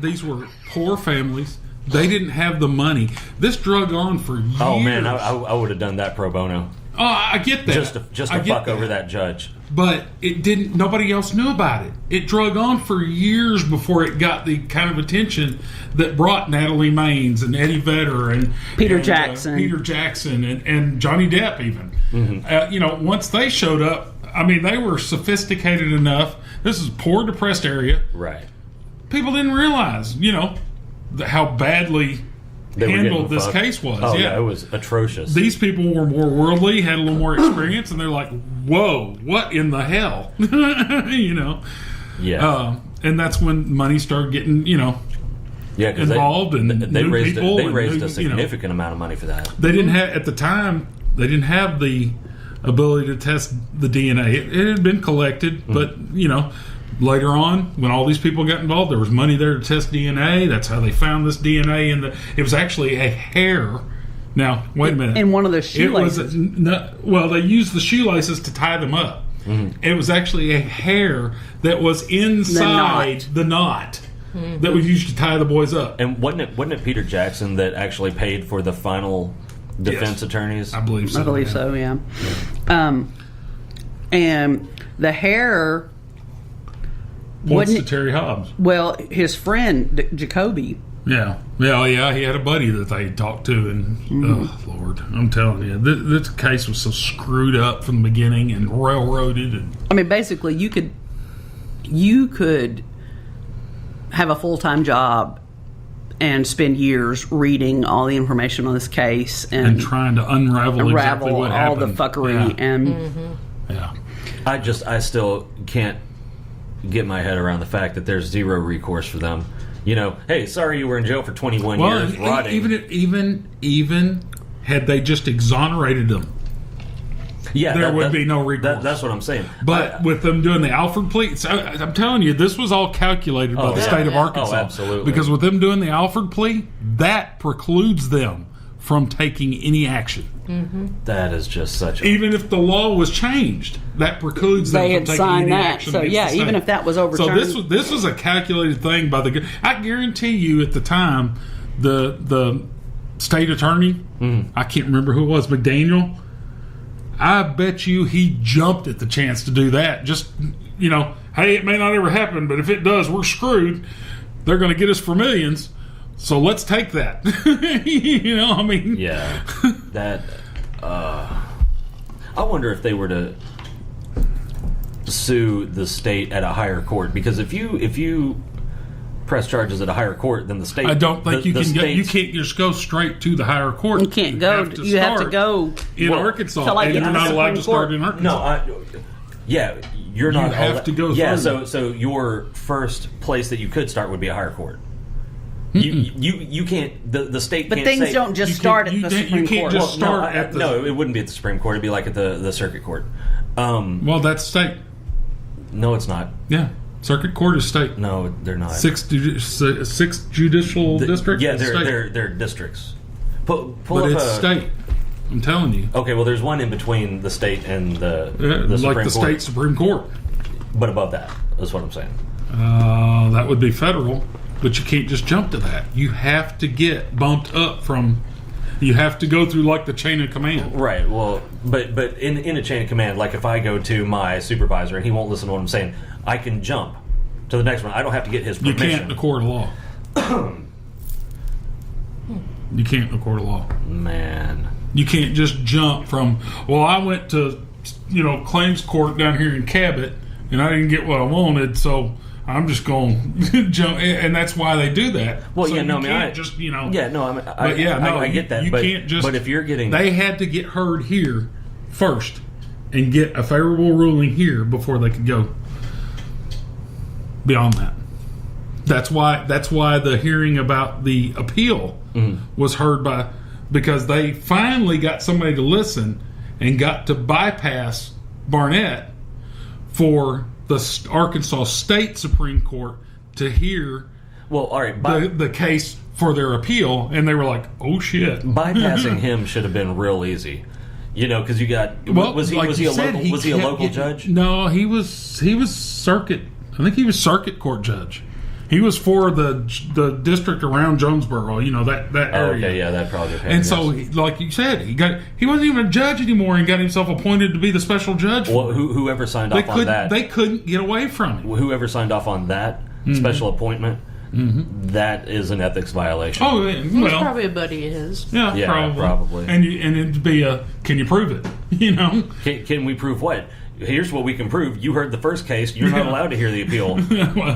These were poor families. They didn't have the money. This drug on for years. Oh man, I would have done that pro bono. Oh, I get that. Just to fuck over that judge. But it didn't. Nobody else knew about it. It drug on for years before it got the kind of attention that brought Natalie Maines and Eddie Vedder and Peter Jackson, and Johnny Depp even. Mm-hmm. Once they showed up, I mean, they were sophisticated enough. This is a poor, depressed area. Right. People didn't realize, how badly handled this case was. Oh, yeah, it was atrocious. These people were more worldly, had a little more experience, and they're like, whoa, what in the hell? Yeah. And that's when money started getting, involved, and they raised a significant amount of money for that. They didn't have, at the time, they didn't have the ability to test the DNA. It had been collected, but, later on, when all these people got involved, there was money there to test DNA. That's how they found this DNA. It was actually a hair. Now, wait a minute. In one of the shoelaces. They used the shoelaces to tie them up. Mm-hmm. It was actually a hair that was inside the knot that was used to tie the boys up. And wasn't it Peter Jackson that actually paid for the final defense attorneys? I believe so. Yeah. And the hair points to Terry Hobbs. Well, his friend Jacoby. Yeah. He had a buddy that they talked to, and oh Lord, I'm telling you, this case was so screwed up from the beginning and railroaded. And I mean, basically, you could have a full-time job and spend years reading all the information on this case and trying to unravel exactly what happened. All the fuckery I still can't get my head around the fact that there's zero recourse for them. Hey, sorry you were in jail for 21 years rotting. Even had they just exonerated them, there would be no recourse. That's what I'm saying. But with them doing the Alford plea, I'm telling you, this was all calculated by the state of Arkansas. Oh, absolutely. Because with them doing the Alford plea, that precludes them from taking any action. Mm-hmm. That is just such even if the law was changed, that precludes them from taking any action. So even if that was overturned. So this was a calculated thing by the. I guarantee you, at the time, the state attorney, I can't remember who it was, McDaniel. I bet you he jumped at the chance to do that. Just hey, it may not ever happen, but if it does, we're screwed. They're going to get us for millions. So let's take that. Yeah. That. I wonder if they were to sue the state at a higher court, because if you press charges at a higher court than the state, I don't think you can go. You can't just go straight to the higher court. You can't go. You have to go in Arkansas, and you're not allowed to start in Arkansas. You're not. You have to go. Yeah. So your first place that you could start would be a higher court. You can't. The state. But can't things say, don't just start at the Supreme Court. You can't just start at the. No, it wouldn't be at the Supreme Court. It'd be like at the circuit court. Well, that's state. No, it's not. Yeah, circuit court is state. No, they're not. Six judicial districts. Yeah, they're districts. But it's state. I'm telling you. Okay, well, there's one in between the state and the Supreme Court. State Supreme Court. But above that, that's what I'm saying. That would be federal. But you can't just jump to that. You have to get bumped up from. You have to go through like the chain of command. Right. Well, but in a chain of command, like if I go to my supervisor and he won't listen to what I'm saying, I can jump to the next one. I don't have to get his permission. You can't in a court of law. You can't in a court of law. Man. You can't just jump from. Well, I went to claims court down here in Cabot and I didn't get what I wanted, so. I'm just going to jump, and that's why they do that. Well, so I get that. You can't just. But if you're getting, they had to get heard here first, and get a favorable ruling here before they could go beyond that. That's why the hearing about the appeal was heard because they finally got somebody to listen and got to bypass Barnett for the Arkansas State Supreme Court to hear the case for their appeal, and they were like, "Oh shit!" Bypassing him should have been real easy, because you got. Was he a local judge? No, he was circuit. I think he was circuit court judge. He was for the district around Jonesboro, that area. Okay, yeah, that probably. And so, like you said, he wasn't even a judge anymore, and got himself appointed to be the special judge. Well, whoever signed off on that, they couldn't get away from it. Whoever signed off on that special appointment, that is an ethics violation. Oh, He's probably a buddy of his. Yeah, probably. And it'd be can you prove it? Can we prove what? Here's what we can prove. You heard the first case. You're not allowed to hear the appeal.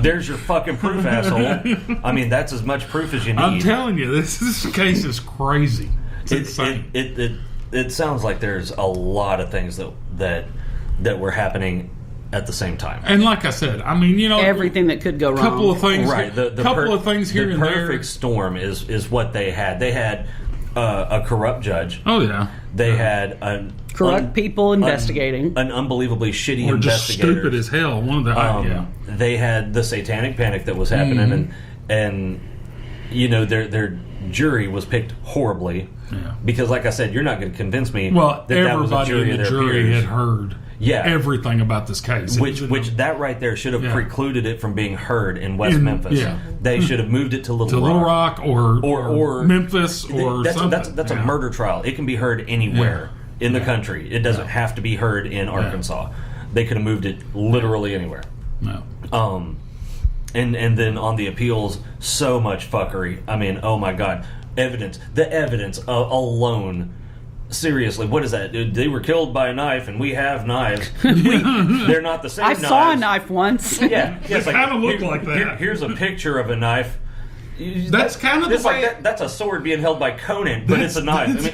There's your fucking proof, asshole. I mean, that's as much proof as you need. I'm telling you, this case is crazy. It's insane. It sounds like there's a lot of things that were happening at the same time. And like I said, I mean, everything that could go wrong. Couple of things, right? The couple of things here and there. The perfect storm is what they had. They had a corrupt judge. Oh yeah. They had corruct people investigating. An unbelievably shitty or just investigator. Stupid as hell. One of the They had the satanic panic that was happening, and their jury was picked horribly. Yeah. Because, like I said, you're not going to convince me that was a jury in the of their jury peers. had heard everything about this case. Which that right there should have precluded it from being heard in West Memphis. Yeah. They should have moved it to Little Rock or Memphis or something. That's a murder trial. It can be heard anywhere in the country. It doesn't have to be heard in Arkansas. They could have moved it literally anywhere. No. And then on the appeals, so much fuckery. I mean, oh my God. The evidence alone. Seriously, what is that? They were killed by a knife, and we have knives. They're not the same. I knives. saw a knife once. Yeah, they kind of look like that. Here's a picture of a knife. That's kind of the way. Like that's a sword being held by Conan, but it's a knife.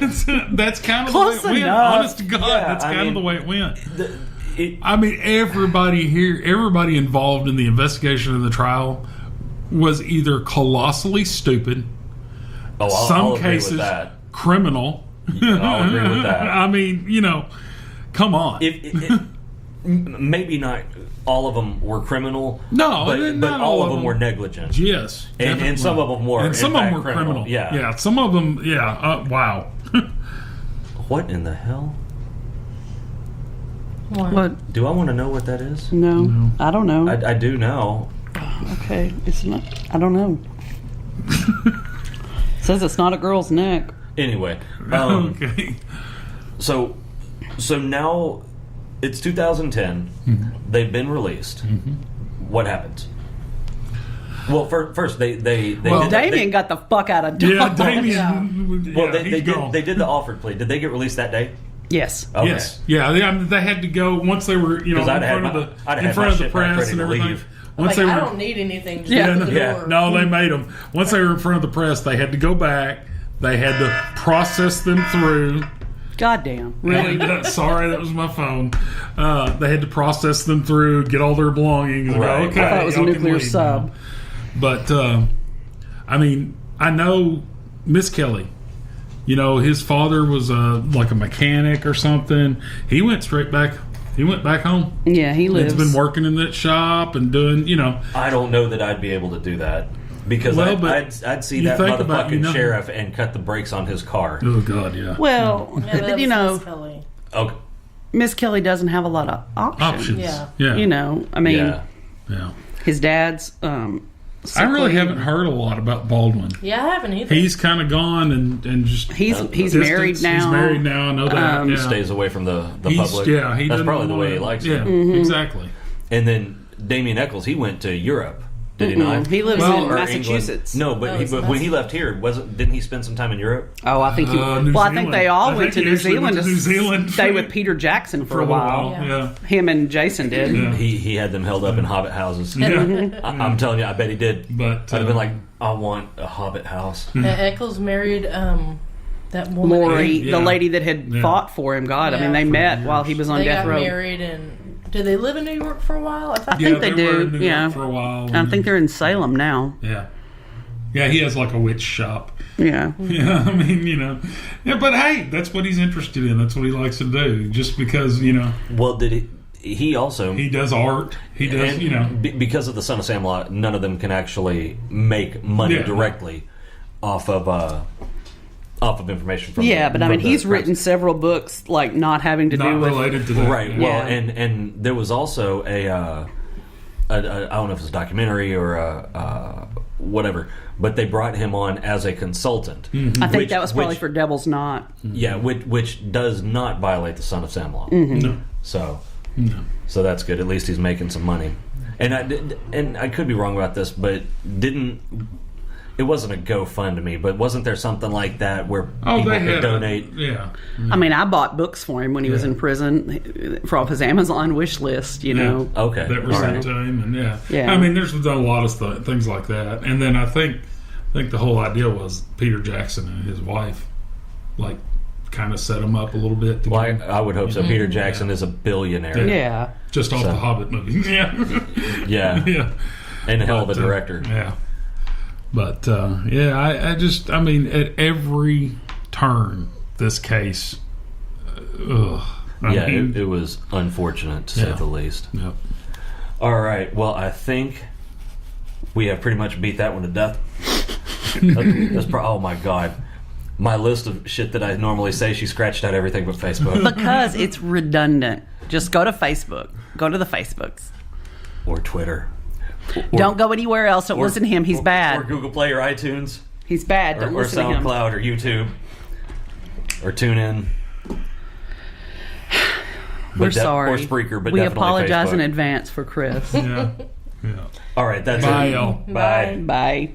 That's kind of Close the way it went. enough. Honest to God, that's kind of the way it went. I mean, everybody involved in the investigation of the trial was either colossally stupid, I'll cases agree with that. Criminal. I'll agree with that. I mean, come on. Maybe not all of them were criminal. No, but all of them were negligent. Yes, and some of them were. And some of them were criminal. Yeah. Some of them. Yeah. Wow. What in the hell? What? Do I want to know what that is? No. I don't know. I do know. Okay, it's not. I don't know. It says it's not a girl's neck. Anyway, okay. So now it's 2010. Mm-hmm. They've been released. Mm-hmm. What happens? Well, first they Damien got the fuck out of Dodge. Yeah, Damien. Well, they did the offered plea. Did they get released that day? Yes. Okay. Yes. Yeah. They had to go once they were in front of the press and everything. Once I don't need anything. Just the door. No, they made them. Once they were in front of the press, they had to go back. They had to process them through. Goddamn. Really? Sorry, that was my phone. They had to process them through, get all their belongings. Right. Okay, I thought it was a nuclear sub. Now. But, I mean, I know Miss Kelly. His father was like a mechanic or something. He went straight back. He went back home. Yeah, he lives. He's been working in that shop and doing, I don't know that I'd be able to do that. Because I'd see that motherfucking sheriff and cut the brakes on his car. Oh, God, yeah. Well, Miss Kelly. Okay. Miss Kelly doesn't have a lot of options. Yeah. I mean, yeah. His dad's I really haven't heard a lot about Baldwin. Yeah, I haven't either. He's kind of gone and just he's married now. He's married now. I know that. He stays away from the public. Yeah, that's probably the way he likes it. Yeah, exactly. And then Damien Eccles, he went to Europe. Did he not? He lives in Massachusetts. England. No, but when he left here, didn't he spend some time in Europe? Oh, I think he. I think they all went to New Zealand to stay with Peter Jackson for a while. Yeah. Him and Jason did. Yeah. He had them held up in hobbit houses. Yeah. I'm telling you, I bet he did. But I'd have been like, I want a hobbit house. Eccles married that woman. Lori, the lady that had fought for him. God, I mean, they met while he was on death row. They got married and. Did they live in New York for a while? I think they do. Were in New York for a while. I think they're in Salem now. Yeah. Yeah, he has like a witch shop. Yeah. Yeah, I mean, Yeah, but hey, that's what he's interested in. That's what he likes to do. Just because, Well, did he also... He does art. He does, Because of the Son of Sam law, none of them can actually make money directly off of information from but I mean, he's written several books not having to do with related to that. Right. Well, and there was also I don't know if it's a documentary or whatever, but they brought him on as a consultant. I think that was probably for Devil's Knot. Yeah, which does not violate the Son of Sam law. No. So that's good. At least he's making some money. And I could be wrong about this, but it wasn't a GoFundMe, but wasn't there something like that where people could donate? Yeah. I mean, I bought books for him when he was in prison for off his Amazon wish list, you know. Okay. That were sent to him, and Yeah. I mean, there's done a lot of things like that, and then I think the whole idea was Peter Jackson and his wife, like, kind of set him up a little bit. Well, I would hope so. Peter Jackson is a billionaire. Yeah. Just off the Hobbit movie. Yeah. Yeah. And a hell of a director. Yeah. But, I mean, at every turn, this case, it was unfortunate, to say the least. Yep. All right. Well, I think we have pretty much beat that one to death. Oh, my God. My list of shit that I normally say, she scratched out everything but Facebook. Because it's redundant. Just go to Facebook. Go to the Facebooks. Or Twitter. Don't go anywhere else. Don't listen to him. He's bad. Or Google Play or iTunes. He's bad. Or Don't listen to him. SoundCloud or YouTube. Or TuneIn. We're sorry. Or Spreaker, but we definitely apologize Facebook. in advance for Chris. Yeah. All right, that's Bye, it. y'all. Bye. Bye.